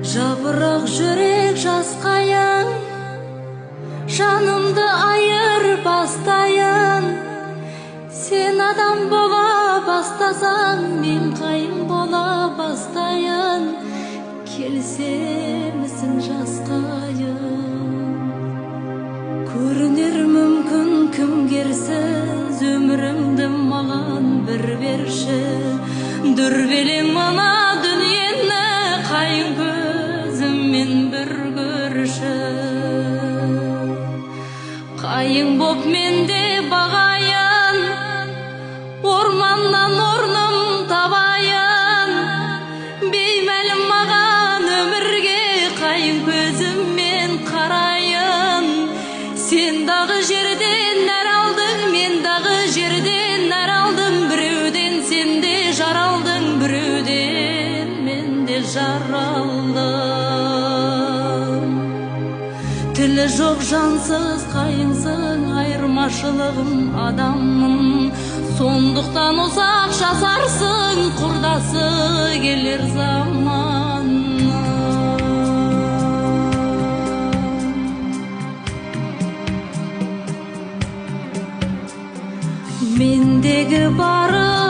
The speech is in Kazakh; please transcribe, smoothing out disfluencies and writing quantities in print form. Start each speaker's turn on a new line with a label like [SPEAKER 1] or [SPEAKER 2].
[SPEAKER 1] Жапырақ жүрек жасқайын, жанымды айырбастайын. Сен адам бола бастасаң, мен қайын бола бастайын. Келісемісің жасқайын? Көрінер мүмкін кім керсіз, өмірімді маған бір берші. Дүрбелең мына дүниені, қайын көзіммен бір көрші. Қайың боп менде бағайын, орманнан орным табайын. Беймәлім маған өмірге, қайың көзіммен қарайын. Сен дағы жерден нәр алдың, мен дағы жерден нәр алдым. Біреуден сен де жар алдың, біреуден мен де жар алдым. Тілі жоқ жансыз қайыңсың, айырмашылығым адаммын. Сондықтан ұзақ жасарсың, құрдасы келер заман. Мендегі бары